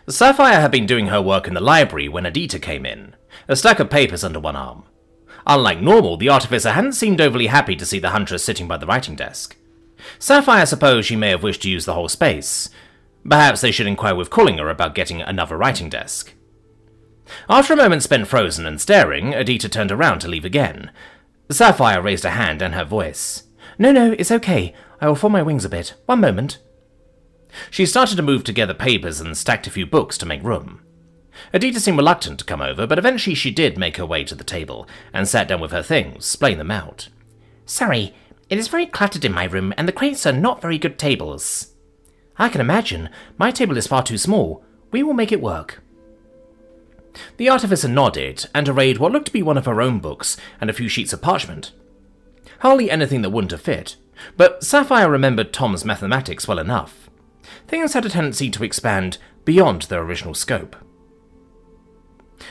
Sapphire had been doing her work in the library when Adita came in, a stack of papers under one arm. Unlike normal, the artificer hadn't seemed overly happy to see the Huntress sitting by the writing desk. Sapphire supposed she may have wished to use the whole space. Perhaps they should inquire with Collinger about getting another writing desk. After a moment spent frozen and staring, Adita turned around to leave again. Sapphire raised a hand and her voice. No, it's okay. I will fold my wings a bit. One moment. She started to move together papers and stacked a few books to make room. Adita seemed reluctant to come over, but eventually she did make her way to the table and sat down with her things, playing them out. Sorry, it is very cluttered in my room, and the crates are not very good tables. I can imagine. My table is far too small. We will make it work. The artificer nodded and arrayed what looked to be one of her own books and a few sheets of parchment. Hardly anything that wouldn't have fit, but Sapphire remembered Tom's mathematics well enough. Things had a tendency to expand beyond their original scope.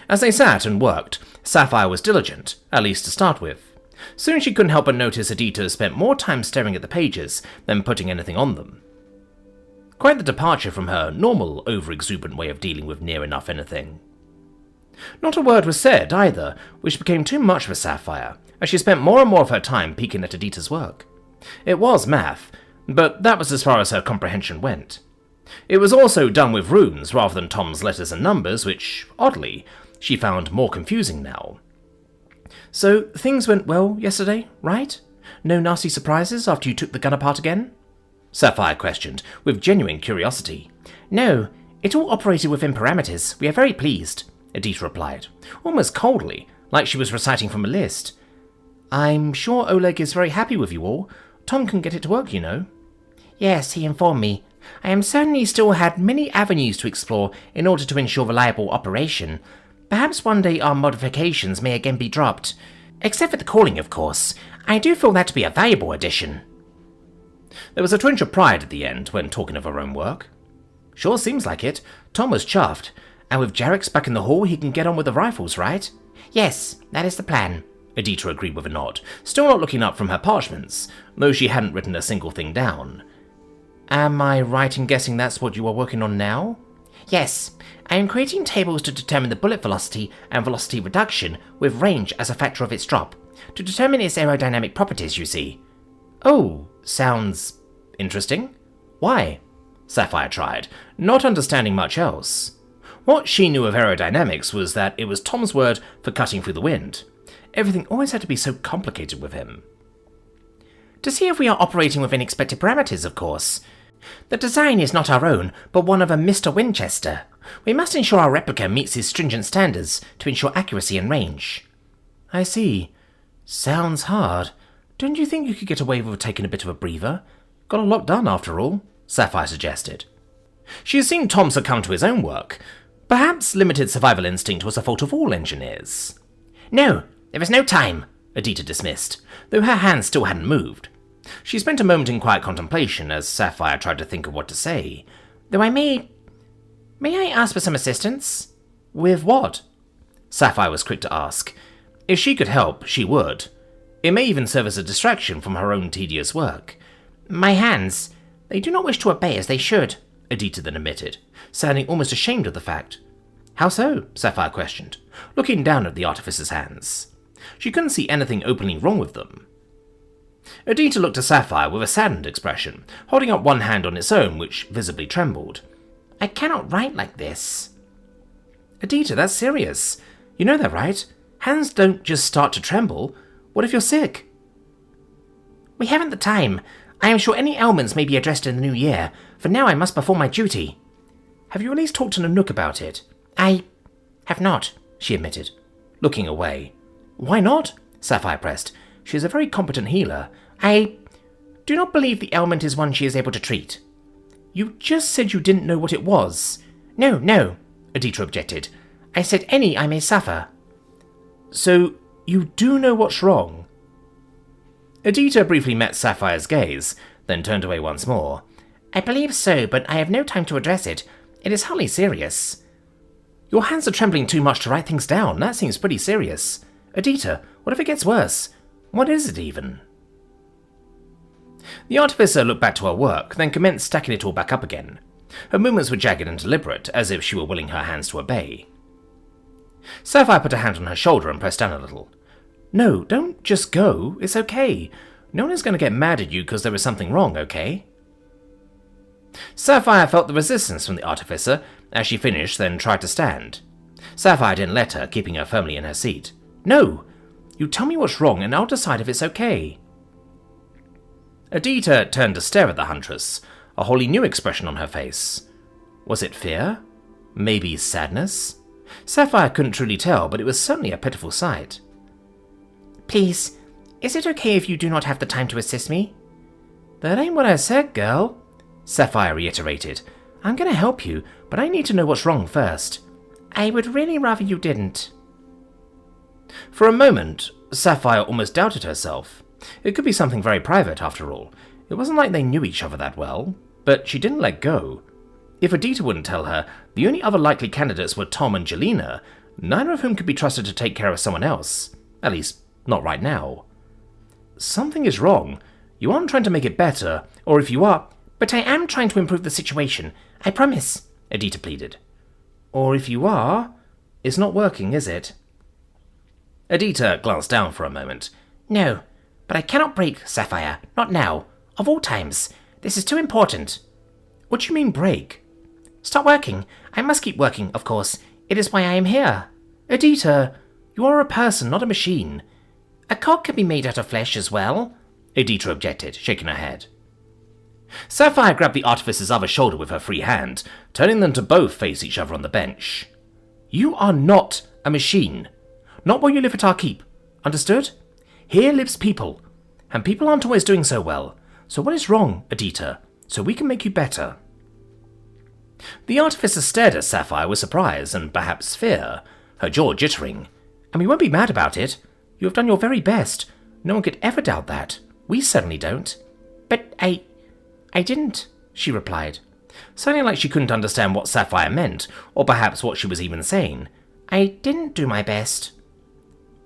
As they sat and worked, Sapphire was diligent, at least to start with. Soon she couldn't help but notice Adita spent more time staring at the pages than putting anything on them. Quite the departure from her normal, over-exuberant way of dealing with near-enough anything. Not a word was said, either, which became too much for Sapphire, as she spent more and more of her time peeking at Adita's work. It was math, but that was as far as her comprehension went. It was also done with runes rather than Tom's letters and numbers, which, oddly, she found more confusing now. So, things went well yesterday, right? No nasty surprises after you took the gun apart again? Sapphire questioned, with genuine curiosity. No, it all operated within parameters. We are very pleased, Adita replied, almost coldly, like she was reciting from a list. I'm sure Oleg is very happy with you all. Tom can get it to work, you know. Yes, he informed me. I am certain he still had many avenues to explore in order to ensure reliable operation. Perhaps one day our modifications may again be dropped. Except for the calling, of course. I do feel that to be a valuable addition. There was a twinge of pride at the end when talking of her own work. Sure seems like it. Tom was chuffed. And with Jarrex back in the hall, he can get on with the rifles, right? Yes, that is the plan, Adita agreed with a nod, still not looking up from her parchments, though she hadn't written a single thing down. Am I right in guessing that's what you are working on now? Yes, I am creating tables to determine the bullet velocity and velocity reduction with range as a factor of its drop, to determine its aerodynamic properties, you see. Oh, sounds interesting. Why? Sapphire tried, not understanding much else. What she knew of aerodynamics was that it was Tom's word for cutting through the wind. Everything always had to be so complicated with him. To see if we are operating within expected parameters, of course. The design is not our own, but one of a Mr. Winchester. We must ensure our replica meets his stringent standards to ensure accuracy and range. I see. Sounds hard. Don't you think you could get away with taking a bit of a breather? Got a lot done, after all, Sapphire suggested. She had seen Tom succumb to his own work. Perhaps limited survival instinct was a fault of all engineers. No, there is no time, Adita dismissed, though her hands still hadn't moved. She spent a moment in quiet contemplation as Sapphire tried to think of what to say. Though May I ask for some assistance? With what? Sapphire was quick to ask. If she could help, she would. It may even serve as a distraction from her own tedious work. My hands. They do not wish to obey as they should, Adita then admitted, sounding almost ashamed of the fact. How so? Sapphire questioned, looking down at the artificer's hands. She couldn't see anything openly wrong with them. Adita looked at Sapphire with a saddened expression, holding up one hand on its own, which visibly trembled. I cannot write like this. Adita, that's serious. You know that, right? Hands don't just start to tremble. What if you're sick? We haven't the time. I am sure any ailments may be addressed in the new year. For now I must perform my duty. Have you at least talked to Nook about it? I have not, she admitted, looking away. Why not? Sapphire pressed. She is a very competent healer. I do not believe the ailment is one she is able to treat. You just said you didn't know what it was. No, Adita objected. I said any I may suffer. So, you do know what's wrong? Adita briefly met Sapphire's gaze, then turned away once more. I believe so, but I have no time to address it. It is hardly serious. Your hands are trembling too much to write things down. That seems pretty serious. Adita, what if it gets worse? What is it even? The artificer looked back to her work, then commenced stacking it all back up again. Her movements were jagged and deliberate, as if she were willing her hands to obey. Sapphire put a hand on her shoulder and pressed down a little. No, don't just go. It's okay. No one is going to get mad at you because there is something wrong, okay? Sapphire felt the resistance from the artificer as she finished, then tried to stand. Sapphire didn't let her, keeping her firmly in her seat. No! You tell me what's wrong and I'll decide if it's okay. Adita turned to stare at the Huntress, a wholly new expression on her face. Was it fear? Maybe sadness? Sapphire couldn't truly tell, but it was certainly a pitiful sight. Please, is it okay if you do not have the time to assist me? That ain't what I said, girl, Sapphire reiterated. I'm going to help you, but I need to know what's wrong first. I would really rather you didn't. For a moment, Sapphire almost doubted herself. It could be something very private, after all. It wasn't like they knew each other that well, but she didn't let go. If Adita wouldn't tell her, the only other likely candidates were Tom and Jelena, neither of whom could be trusted to take care of someone else. At least, not right now. Something is wrong. You aren't trying to make it better, or if you are... But I am trying to improve the situation. I promise, Adita pleaded. Or if you are... It's not working, is it? Adita glanced down for a moment. No, but I cannot break, Sapphire. Not now. Of all times. This is too important. What do you mean break? Start working. I must keep working, of course. It is why I am here. Adita, you are a person, not a machine. A cog can be made out of flesh as well, Adita objected, shaking her head. Sapphire grabbed the artificer's other shoulder with her free hand, turning them to both face each other on the bench. You are not a machine. Not while you live at our keep. Understood? Here lives people, and people aren't always doing so well. So what is wrong, Adita? So we can make you better. The artificer stared at Sapphire with surprise and perhaps fear, her jaw jittering. And we won't be mad about it. You have done your very best. No one could ever doubt that. We certainly don't. But I didn't, she replied, sounding like she couldn't understand what Sapphire meant, or perhaps what she was even saying. I didn't do my best.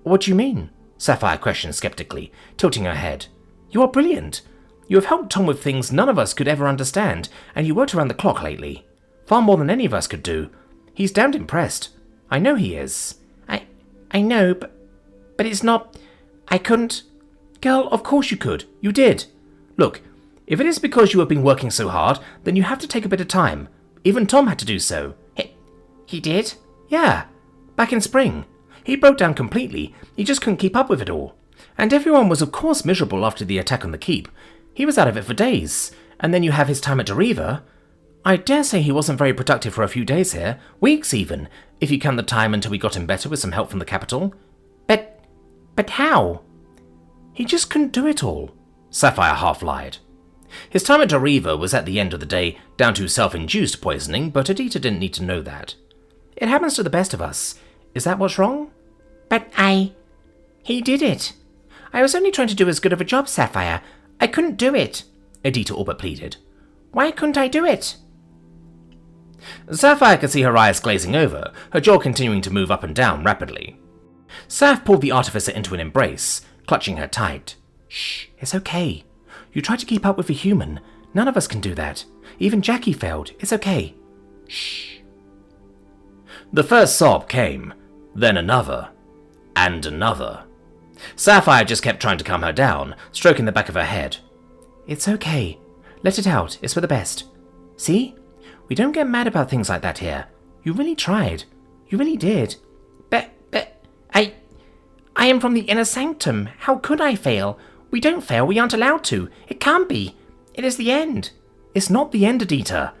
What do you mean? Sapphire questioned skeptically, tilting her head. You are brilliant. You have helped Tom with things none of us could ever understand, and you worked around the clock lately. Far more than any of us could do. He's damned impressed. I know he is. I know, but it's not... I couldn't... Girl, of course you could. You did. Look, if it is because you have been working so hard, then you have to take a bit of time. Even Tom had to do so. He did? Yeah. Back in spring. He broke down completely. He just couldn't keep up with it all. And everyone was of course miserable after the attack on the keep. He was out of it for days. And then you have his time at Deriva. I dare say he wasn't very productive for a few days here. Weeks even, if you count the time until we got him better with some help from the capital. But how? He just couldn't do it all. Sapphire half lied. His time at Deriva was at the end of the day down to self-induced poisoning, but Adita didn't need to know that. It happens to the best of us. Is that what's wrong? But He did it. I was only trying to do as good of a job, Sapphire. I couldn't do it, Adita all but pleaded. Why couldn't I do it? Sapphire could see her eyes glazing over, her jaw continuing to move up and down rapidly. Saph pulled the artificer into an embrace, clutching her tight. Shh, it's okay. You try to keep up with a human. None of us can do that. Even Jackie failed. It's okay. Shh. The first sob came, then another, and another. Sapphire just kept trying to calm her down, stroking the back of her head. It's okay. Let it out. It's for the best. See? We don't get mad about things like that here. You really tried. You really did. But I am from the inner sanctum. How could I fail? We don't fail. We aren't allowed to. It can't be. It is the end. It's not the end, Adita.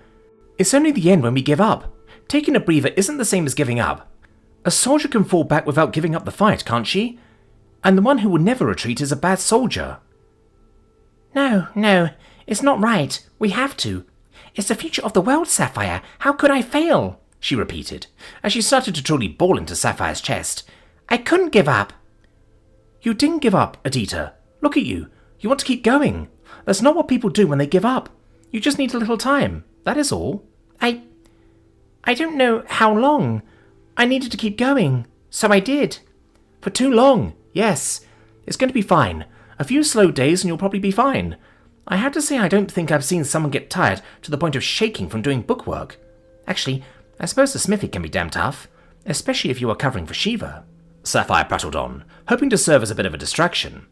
It's only the end when we give up. Taking a breather isn't the same as giving up. A soldier can fall back without giving up the fight, can't she? And the one who will never retreat is a bad soldier. No, it's not right. We have to. It's the future of the world, Sapphire. How could I fail? She repeated, as she started to truly bawl into Sapphire's chest. I couldn't give up. You didn't give up, Adita. Look at you. You want to keep going. That's not what people do when they give up. You just need a little time. That is all. I don't know how long. I needed to keep going. So I did. For too long. Yes. It's going to be fine. A few slow days and you'll probably be fine. I have to say I don't think I've seen someone get tired to the point of shaking from doing bookwork. Actually, I suppose the smithy can be damn tough, especially if you are covering for Shiva. Sapphire prattled on, hoping to serve as a bit of a distraction.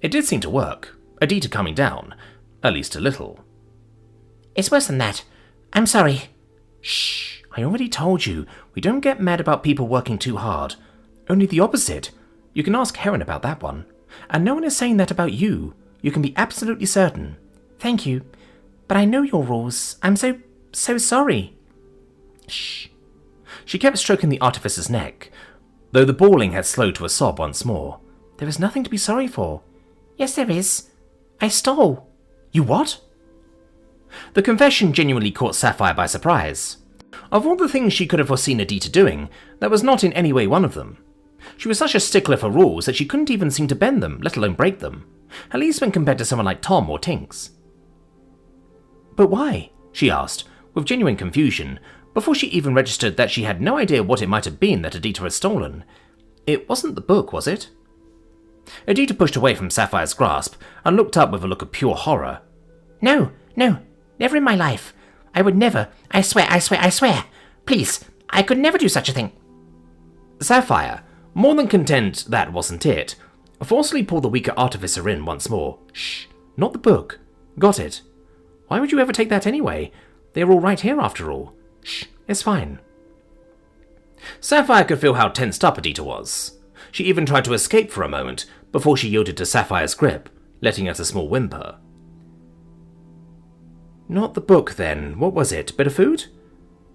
It did seem to work, Adita calming down, at least a little. It's worse than that. I'm sorry. Shh, I already told you, we don't get mad about people working too hard. Only the opposite. You can ask Heron about that one. And no one is saying that about you. You can be absolutely certain. Thank you. But I know your rules. I'm so sorry. Shh. She kept stroking the artificer's neck, though the bawling had slowed to a sob once more. There is nothing to be sorry for. Yes, there is. I stole. You what? The confession genuinely caught Sapphire by surprise. Of all the things she could have foreseen Adita doing, that was not in any way one of them. She was such a stickler for rules that she couldn't even seem to bend them, let alone break them, at least when compared to someone like Tom or Tinks. But why? She asked, with genuine confusion, before she even registered that she had no idea what it might have been that Adita had stolen. It wasn't the book, was it? Adita pushed away from Sapphire's grasp and looked up with a look of pure horror. No, never in my life. I would never. I swear. Please, I could never do such a thing. Sapphire, more than content that wasn't it, forcefully pulled the weaker artificer in once more. Shh, not the book. Got it. Why would you ever take that anyway? They're all right here after all. Shh, it's fine. Sapphire could feel how tensed up Adita was. She even tried to escape for a moment before she yielded to Sapphire's grip, letting out a small whimper. Not the book, then. What was it? Bit of food?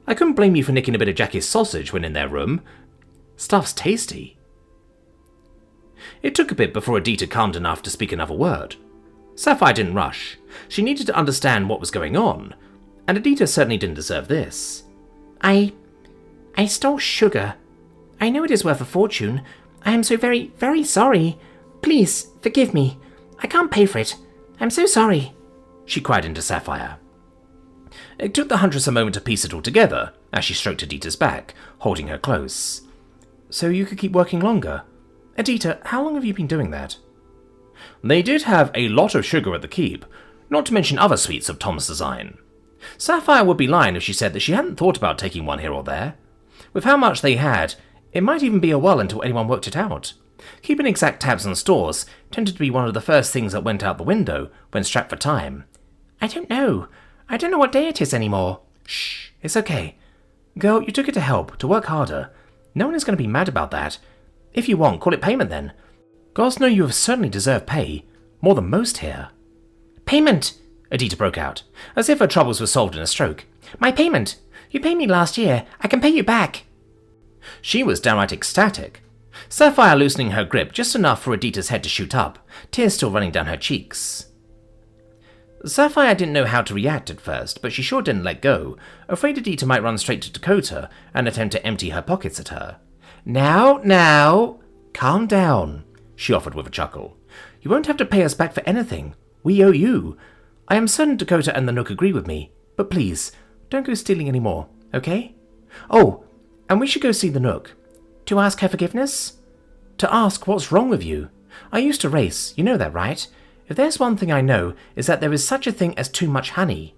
I couldn't blame you for nicking a bit of Jackie's sausage when in their room. Stuff's tasty. It took a bit before Adita calmed enough to speak another word. Sapphire didn't rush. She needed to understand what was going on, and Adita certainly didn't deserve this. I stole sugar. I know it is worth a fortune. I am so very, very sorry. Please, forgive me. I can't pay for it. I'm so sorry, she cried into Sapphire. It took the Huntress a moment to piece it all together, as she stroked Adita's back, holding her close. So you could keep working longer? Adita, how long have you been doing that? They did have a lot of sugar at the keep, not to mention other sweets of Tom's design. Sapphire would be lying if she said that she hadn't thought about taking one here or there. With how much they had, it might even be a while until anyone worked it out. Keeping exact tabs on stores tended to be one of the first things that went out the window when strapped for time. I don't know what day it is anymore. Shh, it's okay. Girl, you took it to help, to work harder. No one is going to be mad about that. If you want, call it payment then. Gods know you have certainly deserved pay, more than most here. Payment! Adita broke out, as if her troubles were solved in a stroke. My payment! You paid me last year. I can pay you back. She was downright ecstatic. Sapphire loosening her grip just enough for Adita's head to shoot up, tears still running down her cheeks. Sapphire didn't know how to react at first, but she sure didn't let go, afraid Adita might run straight to Dakota and attempt to empty her pockets at her. Now, calm down, she offered with a chuckle. You won't have to pay us back for anything. We owe you. I am certain Dakota and the Nook agree with me, but please, don't go stealing any more, okay? Oh, and we should go see the Nook. To ask her forgiveness? To ask what's wrong with you. I used to race, you know that, right? If there's one thing I know, is that there is such a thing as too much honey.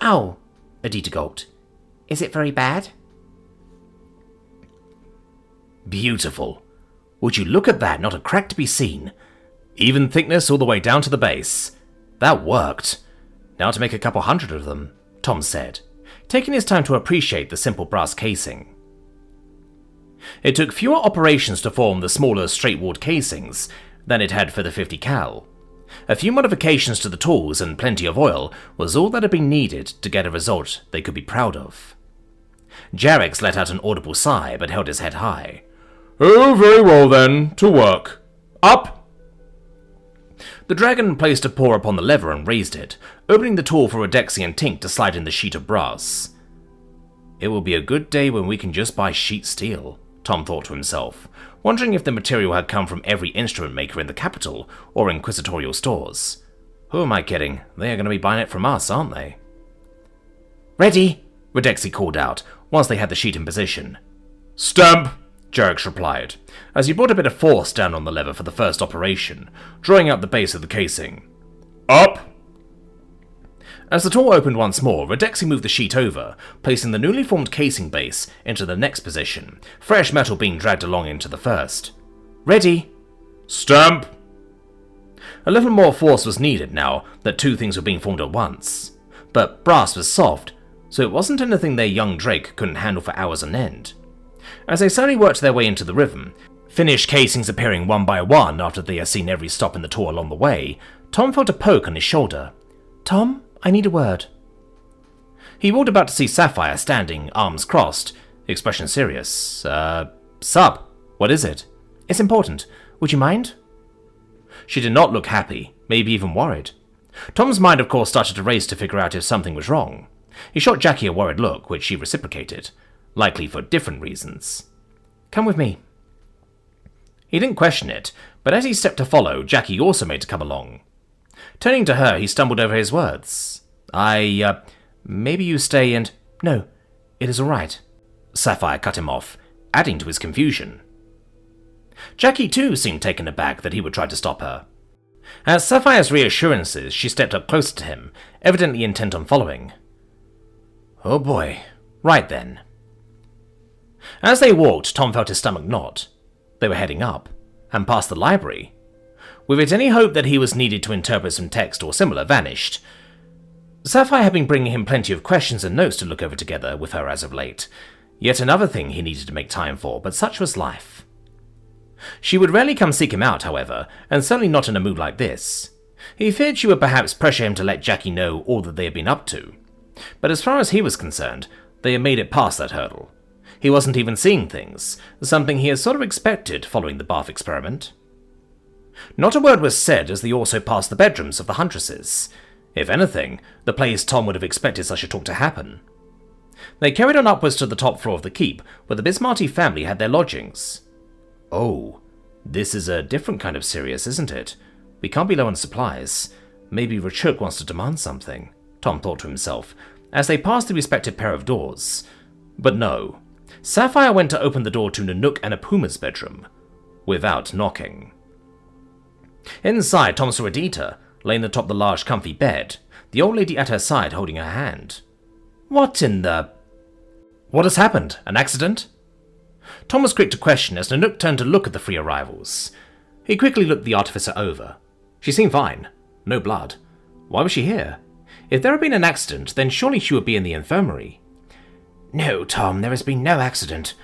Ow, Adita gulped. Is it very bad? Beautiful. Would you look at that, not a crack to be seen. Even thickness all the way down to the base. That worked. Now to make a couple hundred of them, Tom said, taking his time to appreciate the simple brass casing. It took fewer operations to form the smaller straight-walled casings than it had for the 50 cal. A few modifications to the tools and plenty of oil was all that had been needed to get a result they could be proud of. Jarex let out an audible sigh but held his head high. Oh, very well then, to work. Up! The dragon placed a paw upon the lever and raised it, opening the tool for Redexi and Tink to slide in the sheet of brass. It will be a good day when we can just buy sheet steel, Tom thought to himself, wondering if the material had come from every instrument maker in the capital or inquisitorial stores. Who am I kidding? They are going to be buying it from us, aren't they? Ready, Redexi called out, once they had the sheet in position. Stamp, Jarex replied, as he brought a bit of force down on the lever for the first operation, drawing out the base of the casing. Up, As the door opened once more, Redexi moved the sheet over, placing the newly formed casing base into the next position, fresh metal being dragged along into the first. Ready. Stamp! A little more force was needed now that two things were being formed at once. But brass was soft, so it wasn't anything their young Drake couldn't handle for hours on end. As they slowly worked their way into the rhythm, finished casings appearing one by one after they had seen every stop in the tour along the way, Tom felt a poke on his shoulder. Tom, I need a word. He walked about to see Sapphire standing, arms crossed, expression serious. Sub, what is it? It's important. Would you mind? She did not look happy, maybe even worried. Tom's mind, of course, started to race to figure out if something was wrong. He shot Jackie a worried look, which she reciprocated, likely for different reasons. Come with me. He didn't question it, but as he stepped to follow, Jackie also made to come along. Turning to her, he stumbled over his words. Maybe you stay and... No, it is all right. Sapphire cut him off, adding to his confusion. Jackie too seemed taken aback that he would try to stop her. At Sapphire's reassurances, she stepped up closer to him, evidently intent on following. Oh boy. Right then. As they walked, Tom felt his stomach knot. They were heading up, and past the library. With it, any hope that he was needed to interpret some text or similar vanished. Sapphire had been bringing him plenty of questions and notes to look over together with her as of late. Yet another thing he needed to make time for, but such was life. She would rarely come seek him out, however, and certainly not in a mood like this. He feared she would perhaps pressure him to let Jackie know all that they had been up to. But as far as he was concerned, they had made it past that hurdle. He wasn't even seeing things, something he had sort of expected following the bath experiment. Not a word was said as they also passed the bedrooms of the Huntresses. If anything, the place Tom would have expected such a talk to happen. They carried on upwards to the top floor of the keep, where the Bismarcky family had their lodgings. Oh, this is a different kind of serious, isn't it? We can't be low on supplies. Maybe Rachuk wants to demand something, Tom thought to himself, as they passed the respective pair of doors. But no. Sapphire went to open the door to Nook and Apuma's bedroom, without knocking. Inside, Tom saw Adita, laying atop the large comfy bed, the old lady at her side holding her hand. What in the... What has happened? An accident? Tom was quick to question as Nook turned to look at the three arrivals. He quickly looked the artificer over. She seemed fine. No blood. Why was she here? If there had been an accident, then surely she would be in the infirmary. No, Tom, there has been no accident.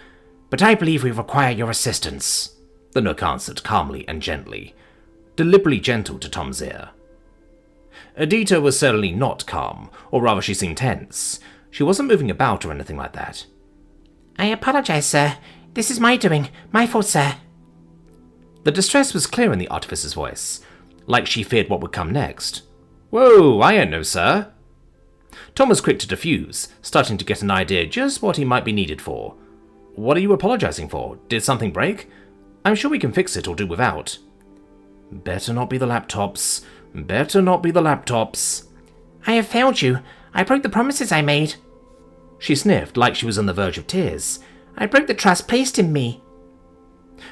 But I believe we require your assistance, the Nook answered calmly and gently, deliberately gentle to Tom's ear. Adita was certainly not calm, or rather she seemed tense. She wasn't moving about or anything like that. I apologize, sir. This is my doing. My fault, sir. The distress was clear in the artificer's voice, like she feared what would come next. Whoa, I ain't no sir. Tom was quick to defuse, starting to get an idea just what he might be needed for. What are you apologizing for? Did something break? I'm sure we can fix it or do without. Better not be the laptops. Better not be the laptops. I have failed you. I broke the promises I made. She sniffed like she was on the verge of tears. I broke the trust placed in me.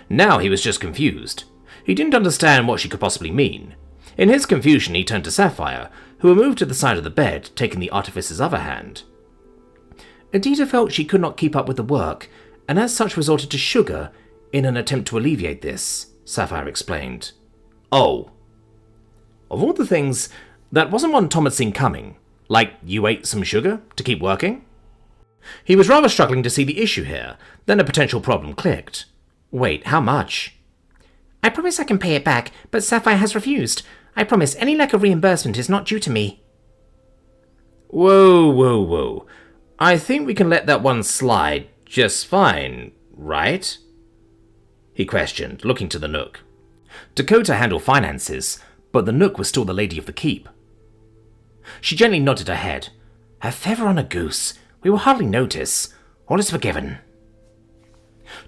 Now he was just confused. He didn't understand what she could possibly mean. In his confusion, he turned to Sapphire, who had moved to the side of the bed, taking the artificer's other hand. Adita felt she could not keep up with the work, and as such resorted to sugar in an attempt to alleviate this, Sapphire explained. Oh. Of all the things, that wasn't one Tom had seen coming. Like, you ate some sugar to keep working? He was rather struggling to see the issue here, then a potential problem clicked. Wait, how much? I promise I can pay it back, but Sapphire has refused. I promise any lack of reimbursement is not due to me. Whoa. I think we can let that one slide just fine, right? He questioned, looking to the Nook. Dakota handled finances, but the Nook was still the lady of the keep. She gently nodded her head. A feather on a goose. We will hardly notice. All is forgiven.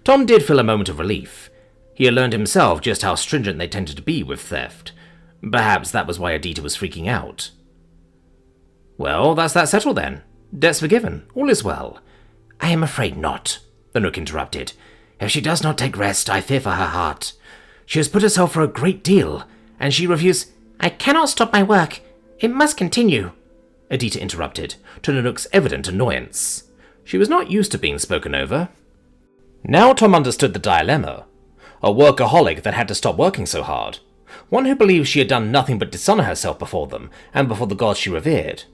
Tom did feel a moment of relief. He had learned himself just how stringent they tended to be with theft. Perhaps that was why Adita was freaking out. Well, that's that settled then. Debt's forgiven. All is well. I am afraid not, the Nook interrupted. If she does not take rest, I fear for her heart. She has put herself for a great deal, and she refused. I cannot stop my work. It must continue. Adita interrupted, to Nook's evident annoyance. She was not used to being spoken over. Now Tom understood the dilemma. A workaholic that had to stop working so hard. One who believed she had done nothing but dishonor herself before them, and before the gods she revered.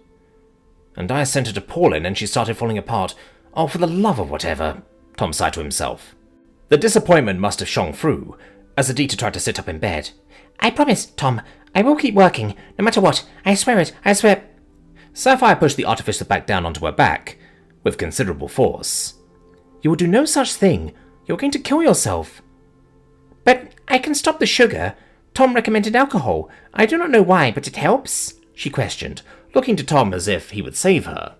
And I sent her to Paulin and she started falling apart. Oh, for the love of whatever, Tom sighed to himself. The disappointment must have shone through, as Adita tried to sit up in bed. I promise, Tom, I will keep working, no matter what. I swear it, I swear. Sapphire pushed the artificer back down onto her back, with considerable force. You will do no such thing. You're going to kill yourself. But I can stop the sugar. Tom recommended alcohol. I do not know why, but it helps, she questioned, looking to Tom as if he would save her.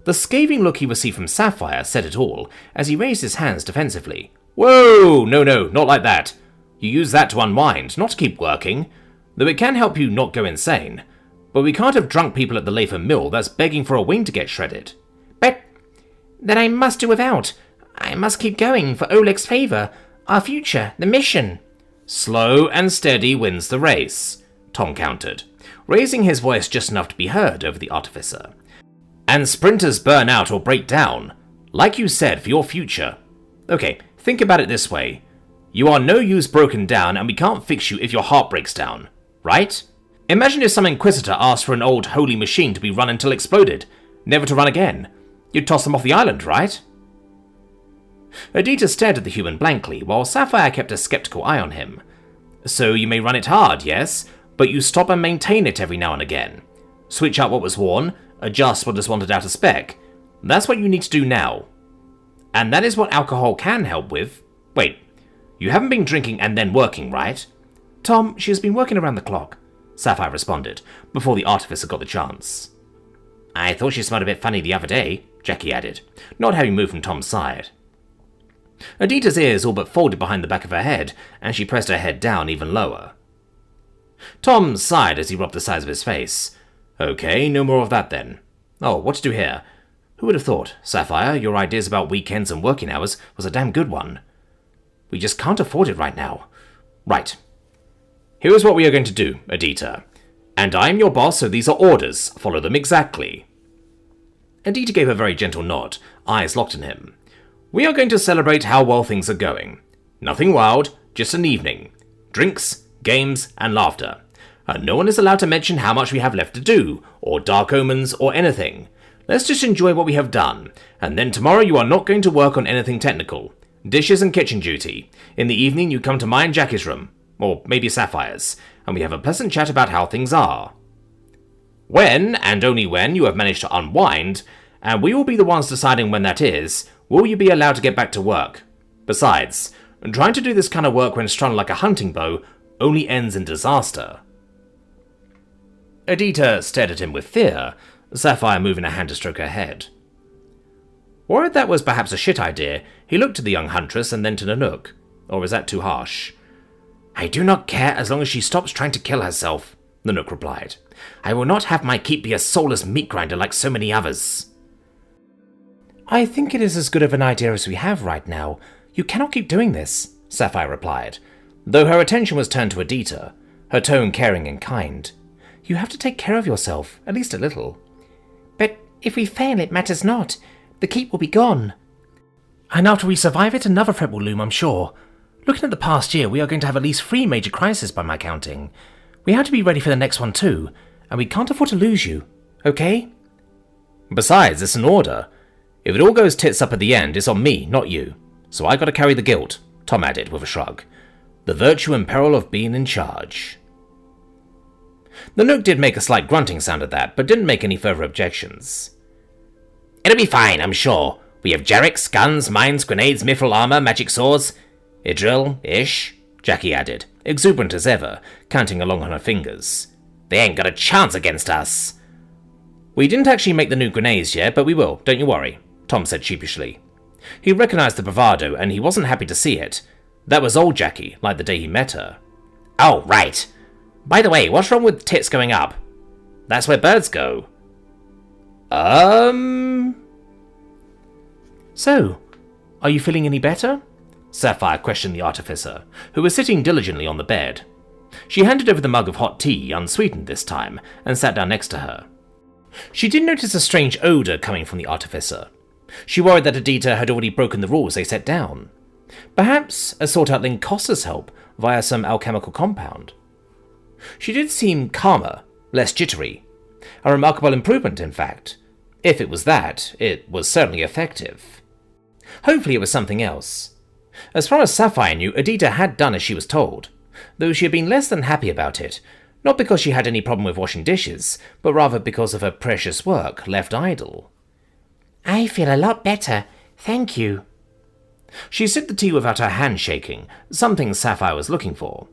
The scathing look he received from Sapphire said it all, as he raised his hands defensively. Whoa! No, not like that. You use that to unwind, not to keep working. Though it can help you not go insane. But we can't have drunk people at the Latham Mill that's begging for a wing to get shredded. But then I must do without. I must keep going for Oleg's favour, our future, the mission. Slow and steady wins the race, Tom countered, raising his voice just enough to be heard over the artificer. And sprinters burn out or break down. Like you said, for your future. Okay, think about it this way. You are no use broken down and we can't fix you if your heart breaks down, right? Imagine if some inquisitor asked for an old holy machine to be run until exploded, never to run again. You'd toss them off the island, right? Adita stared at the human blankly, while Sapphire kept a skeptical eye on him. So you may run it hard, yes, but you stop and maintain it every now and again. Switch out what was worn, adjust what is wanted out of spec. That's what you need to do now. And that is what alcohol can help with. Wait, you haven't been drinking and then working, right? Tom, she has been working around the clock, Sapphire responded, before the artificer got the chance. I thought she smelled a bit funny the other day, Jackie added, not having moved from Tom's side. Adita's ears all but folded behind the back of her head, and she pressed her head down even lower. Tom sighed as he rubbed the sides of his face. Okay, no more of that then. Oh, what to do here? Who would have thought, Sapphire, your ideas about weekends and working hours was a damn good one. We just can't afford it right now. Right. Here is what we are going to do, Adita. And I am your boss, so these are orders. Follow them exactly. Adita gave a very gentle nod, eyes locked on him. We are going to celebrate how well things are going. Nothing wild, just an evening. Drinks, games, and laughter. And no one is allowed to mention how much we have left to do, or dark omens, or anything. Let's just enjoy what we have done, and then tomorrow you are not going to work on anything technical. Dishes and kitchen duty. In the evening you come to mine Jackie's room, or maybe Sapphire's, and we have a pleasant chat about how things are. When, and only when, you have managed to unwind, and we will be the ones deciding when that is, will you be allowed to get back to work? Besides, trying to do this kind of work when strung like a hunting bow only ends in disaster. Adita stared at him with fear, Sapphire moving a hand to stroke her head. Worried that was perhaps a shit idea, he looked to the young Huntress and then to the Nook. Or is that too harsh? I do not care as long as she stops trying to kill herself, the Nook replied. I will not have my keep be a soulless meat grinder like so many others. I think it is as good of an idea as we have right now. You cannot keep doing this, Sapphire replied, though her attention was turned to Adita, her tone caring and kind. You have to take care of yourself, at least a little. But if we fail, it matters not. The keep will be gone. And after we survive it, another threat will loom, I'm sure. Looking at the past year, we are going to have at least 3 major crises by my counting. We have to be ready for the next one too, and we can't afford to lose you, okay? Besides, it's an order. If it all goes tits up at the end, it's on me, not you. So I gotta carry the guilt, Tom added with a shrug. The virtue and peril of being in charge. The Nook did make a slight grunting sound at that, but didn't make any further objections. It'll be fine, I'm sure. We have jerricks, guns, mines, grenades, mithril armor, magic swords. Idril-ish, Jackie added, exuberant as ever, counting along on her fingers. They ain't got a chance against us. We didn't actually make the new grenades yet, but we will, don't you worry, Tom said sheepishly. He recognized the bravado, and he wasn't happy to see it. That was old Jackie, like the day he met her. Oh, right. By the way, what's wrong with tits going up? That's where birds go. So, are you feeling any better? Sapphire questioned the artificer, who was sitting diligently on the bed. She handed over the mug of hot tea, unsweetened this time, and sat down next to her. She did notice a strange odour coming from the artificer. She worried that Adita had already broken the rules they set down. Perhaps a sought-out Lincosta's help via some alchemical compound. She did seem calmer, less jittery. A remarkable improvement, in fact. If it was that, it was certainly effective. Hopefully it was something else. As far as Sapphire knew, Adita had done as she was told, though she had been less than happy about it, not because she had any problem with washing dishes, but rather because of her precious work left idle. I feel a lot better, thank you. She sipped the tea without her hand shaking, something Sapphire was looking for.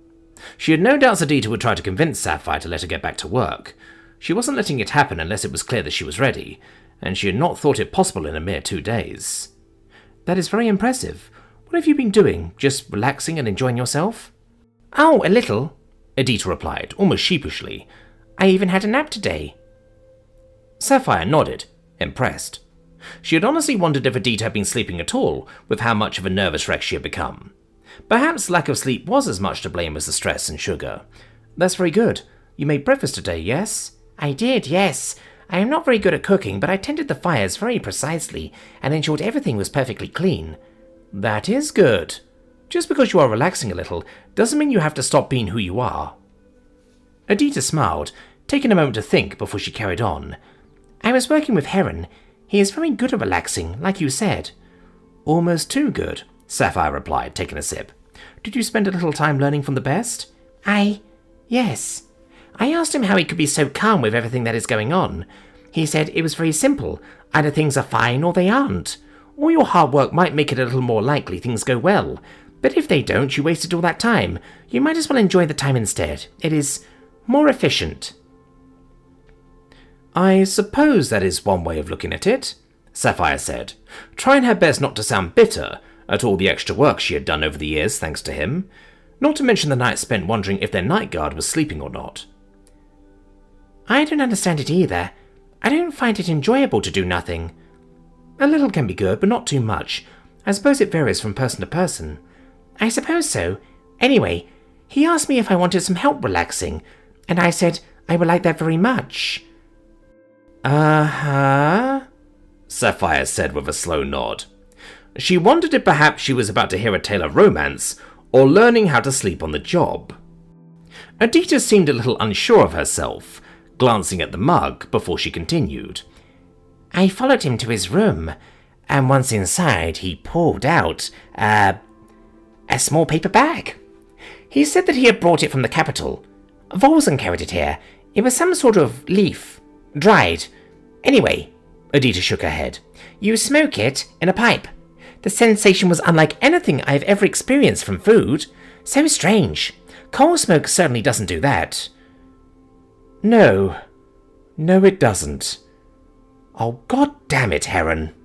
She had no doubts Adita would try to convince Sapphire to let her get back to work. She wasn't letting it happen unless it was clear that she was ready, and she had not thought it possible in a mere 2 days. That is very impressive. What have you been doing? Just relaxing and enjoying yourself? Oh, a little, Adita replied, almost sheepishly. I even had a nap today. Sapphire nodded, impressed. She had honestly wondered if Adita had been sleeping at all, with how much of a nervous wreck she had become. Perhaps lack of sleep was as much to blame as the stress and sugar. That's very good. You made breakfast today, yes? I did, yes. I am not very good at cooking, but I tended the fires very precisely and ensured everything was perfectly clean. That is good. Just because you are relaxing a little doesn't mean you have to stop being who you are. Adita smiled, taking a moment to think before she carried on. I was working with Heron. He is very good at relaxing, like you said. Almost too good, Sapphire replied, taking a sip. Did you spend a little time learning from the best? Yes. I asked him how he could be so calm with everything that is going on. He said it was very simple. Either things are fine or they aren't. All your hard work might make it a little more likely things go well. But if they don't, you wasted all that time. You might as well enjoy the time instead. It is more efficient. I suppose that is one way of looking at it, Sapphire said, trying her best not to sound bitter at all the extra work she had done over the years thanks to him, not to mention the night spent wondering if their night guard was sleeping or not. I don't understand it either. I don't find it enjoyable to do nothing. A little can be good, but not too much. I suppose it varies from person to person. I suppose so. Anyway, he asked me if I wanted some help relaxing, and I said I would like that very much. Uh-huh, Sapphire said with a slow nod. She wondered if perhaps she was about to hear a tale of romance or learning how to sleep on the job. Adita seemed a little unsure of herself, glancing at the mug before she continued. I followed him to his room, and once inside he pulled out a small paper bag. He said that he had brought it from the capital. Volson carried it here. It was some sort of leaf. Dried. Anyway, Adita shook her head. You smoke it in a pipe. The sensation was unlike anything I have ever experienced from food. So strange. Coal smoke certainly doesn't do that. No, it doesn't. Oh, God damn it, Heron.